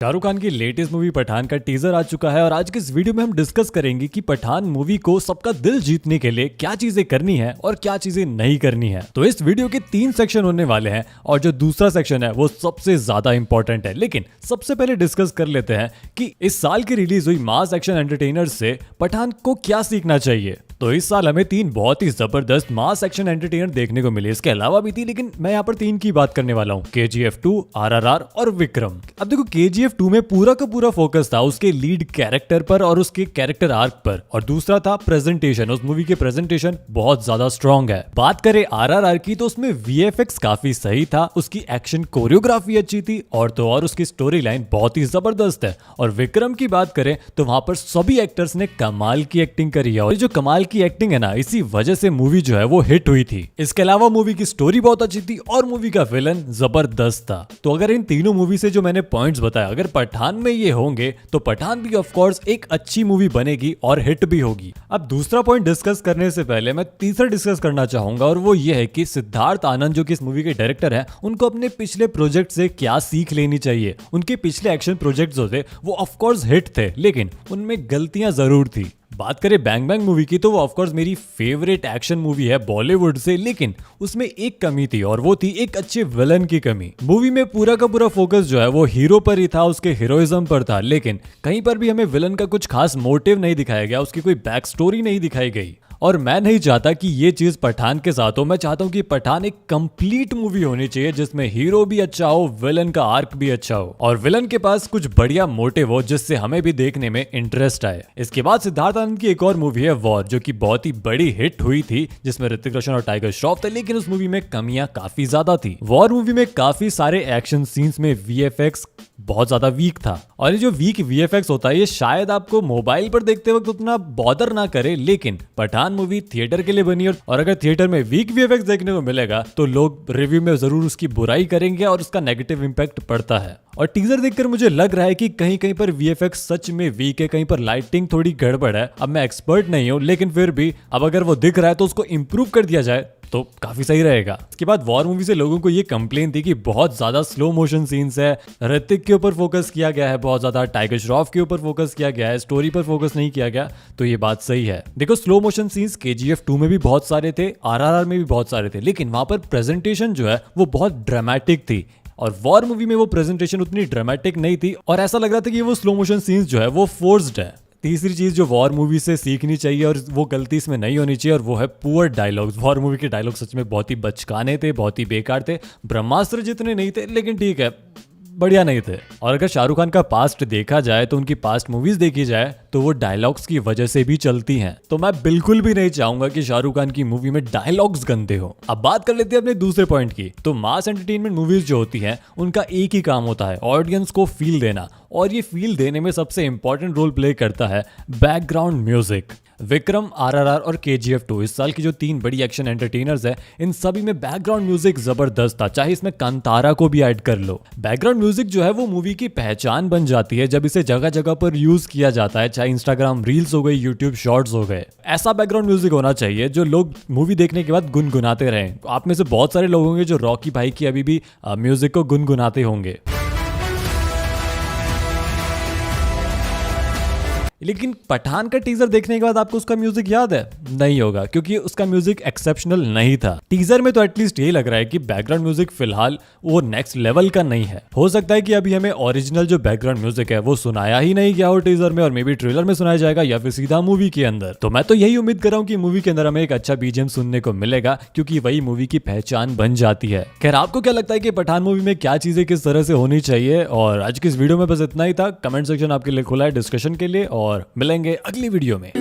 शाहरुख खान की latest movie Pathan का teaser आ चुका है और आज के इस वीडियो में हम डिस्कस करेंगे कि पठान मूवी को सबका दिल जीतने के लिए क्या चीजें करनी है और क्या चीजें नहीं करनी है। तो इस वीडियो के 3 सेक्शन होने वाले हैं और जो दूसरा सेक्शन है वो सबसे ज्यादा इंपॉर्टेंट है। लेकिन सबसे पहले डिस्कस कर लेते हैं कि इस साल की रिलीज हुई मास एक्शन एंटरटेनर से पठान को क्या सीखना चाहिए। तो इस साल हमें 3 बहुत ही जबरदस्त मास एक्शन एंटरटेनर देखने को मिले। इसके अलावा भी थी, लेकिन मैं यहाँ पर 3 की बात करने वाला हूँ, KGF 2, RRR और विक्रम। अब देखो KGF 2 में पूरा का पूरा फोकस था उसके लीड कैरेक्टर पर और उसके कैरेक्टर आर्क पर, और दूसरा था प्रेजेंटेशन। उस मूवी के प्रेजेंटेशन बहुत ज्यादा स्ट्रॉन्ग है। बात करें RRR की तो उसमें VFX काफी सही था, उसकी एक्शन कोरियोग्राफी अच्छी थी और तो और उसकी स्टोरी लाइन बहुत ही जबरदस्त है। और विक्रम की बात करें तो वहां पर सभी एक्टर्स ने कमाल की एक्टिंग करी है और जो कमाल की एक्टिंग है ना, इसी वजह से मूवी जो है वो हिट हुई थी। इसके अलावा मूवी की स्टोरी बहुत अच्छी थी और मूवी का विलन जबरदस्त था। तो अगर इन तीनों मूवी से जो मैंने पॉइंट्स बताया अगर पठान में ये होंगे तो पठान भी ऑफ कोर्स एक अच्छी मूवी बनेगी और हिट भी होगी। अब दूसरा पॉइंट डिस्कस करने से पहले मैं तीसरा डिस्कस करना चाहूंगा और वो ये है कि सिद्धार्थ आनंद जो कि इस मूवी के डायरेक्टर हैं, उनको अपने पिछले प्रोजेक्ट से क्या सीख लेनी चाहिए। उनके पिछले एक्शन प्रोजेक्ट्स जो थे वो ऑफ कोर्स हिट थे, लेकिन उनमें गलतियां जरूर थी। बात करें बैंग बैंग मूवी की तो वो ऑफकोर्स मेरी फेवरेट एक्शन मूवी है बॉलीवुड से, लेकिन उसमें एक कमी थी और वो थी एक अच्छे विलन की कमी। मूवी में पूरा का पूरा फोकस जो है वो हीरो पर ही था, उसके हीरोइज्म पर था, लेकिन कहीं पर भी हमें विलन का कुछ खास मोटिव नहीं दिखाया गया, उसकी कोई बैक स्टोरी नहीं दिखाई गई। और मैं नहीं चाहता कि ये चीज पठान के साथ हो। मैं चाहता हूं कि पठान एक कंप्लीट मूवी होनी चाहिए जिसमें हीरो भी अच्छा हो, विलन का आर्क भी अच्छा हो और विलन के पास कुछ बढ़िया मोटिव हो जिससे हमें भी देखने में इंटरेस्ट आए। इसके बाद सिद्धार्थ आनंद की एक और मूवी है वॉर, जो कि बहुत ही बड़ी हिट हुई थी, जिसमें ऋतिक रोशन और टाइगर श्रॉफ थे, लेकिन उस मूवी में कमियां काफी ज्यादा थी। वॉर मूवी में काफी सारे एक्शन सीन्स में VFX बहुत ज्यादा वीक था और ये जो वीक VFX होता है ये शायद आपको मोबाइल पर देखते वक्त उतना बॉदर ना करे, लेकिन पठान मूवी थिएटर के लिए बनी और अगर थिएटर में वीक VFX देखने को मिलेगा तो लोग रिव्यू में जरूर उसकी बुराई करेंगे और उसका नेगेटिव इंपैक्ट पड़ता है। और टीजर देखकर मुझे लग रहा है कि कहीं कहीं पर VFX सच में वीक है, कहीं पर लाइटिंग थोड़ी गड़बड़ है। अब मैं एक्सपर्ट नहीं हूं, लेकिन फिर भी अब अगर वो दिख रहा है तो उसको इंप्रूव कर दिया जाए तो काफी सही रहेगा। इसके बाद वॉर मूवी से लोगों को ये कंप्लेन थी कि बहुत ज्यादा स्लो मोशन सीन्स है, ऋतिक के ऊपर फोकस किया गया है, बहुत ज्यादा टाइगर श्रॉफ के ऊपर फोकस किया गया है, स्टोरी पर फोकस नहीं किया गया। तो ये बात सही है। देखो स्लो मोशन सीन्स KGF 2 में भी बहुत सारे थे, RRR में भी बहुत सारे थे, लेकिन वहां पर प्रेजेंटेशन जो है वो बहुत ड्रामेटिक थी और वॉर मूवी में वो प्रेजेंटेशन उतनी ड्रामेटिक नहीं थी और ऐसा लग रहा था कि वो स्लो मोशन सीन्स जो है वो फोर्स्ड है। तीसरी चीज जो वॉर मूवी से सीखनी चाहिए और वो गलती इसमें नहीं होनी चाहिए और वो है पुअर डायलॉग्स। वॉर मूवी के डायलॉग सच में बहुत ही बचकाने थे, बहुत ही बेकार थे, ब्रह्मास्त्र जितने नहीं थे, लेकिन ठीक है, बढ़िया नहीं थे। और अगर शाहरुख खान का पास्ट देखा जाए तो उनकी पास्ट मूवीज देखी जाए तो वो डायलॉग्स की वजह से भी चलती हैं। तो मैं बिल्कुल भी नहीं चाहूंगा कि शाहरुख खान की मूवी में डायलॉग्स गंदे हो। अब बात कर लेते हैं अपने दूसरे पॉइंट की। तो मास एंटरटेनमेंट मूवीज जो होती हैं उनका एक ही काम होता है, ऑडियंस को फील देना, और ये फील देने में सबसे इंपॉर्टेंट रोल प्ले करता है बैकग्राउंड म्यूजिक। विक्रम, RRR और KGF 2 इस साल की जो 3 बड़ी एक्शन एंटरटेनर्स है, इन सभी में बैकग्राउंड म्यूजिक जबरदस्त था, चाहे इसमें कांतारा को भी ऐड कर लो। बैकग्राउंड म्यूजिक जो है वो मूवी की पहचान बन जाती है जब इसे जगह जगह पर यूज किया जाता है, चाहे इंस्टाग्राम रील्स हो गई, यूट्यूब शॉर्ट्स हो गए। ऐसा बैकग्राउंड म्यूजिक होना चाहिए जो लोग मूवी देखने के बाद गुनगुनाते रहें। आप में से बहुत सारे लोग होंगे जो रॉकी भाई की अभी भी म्यूजिक को गुनगुनाते होंगे। लेकिन पठान का टीजर देखने के बाद आपको उसका म्यूजिक याद है? नहीं होगा, क्योंकि उसका म्यूजिक एक्सेप्शनल नहीं था। टीजर में तो एटलीस्ट ये लग रहा है कि बैकग्राउंड म्यूजिक फिलहाल वो नेक्स्ट लेवल का नहीं है। हो सकता है कि अभी हमें ओरिजिनल जो बैकग्राउंड म्यूजिक है वो सुनाया ही नहीं गया हो टीजर में, और मे बी ट्रेलर में सुनाया जाएगा या फिर सीधा मूवी के अंदर। तो मैं तो यही उम्मीद कर रहा हूँ कि मूवी के अंदर हमें एक अच्छा BGM सुनने को मिलेगा, क्योंकि वही मूवी की पहचान बन जाती है। खैर, आपको क्या लगता है कि पठान मूवी में क्या चीजें किस तरह से होनी चाहिए? और आज की इस वीडियो में बस इतना ही था। कमेंट सेक्शन आपके लिए खुला है डिस्कशन के लिए और मिलेंगे अगली वीडियो में।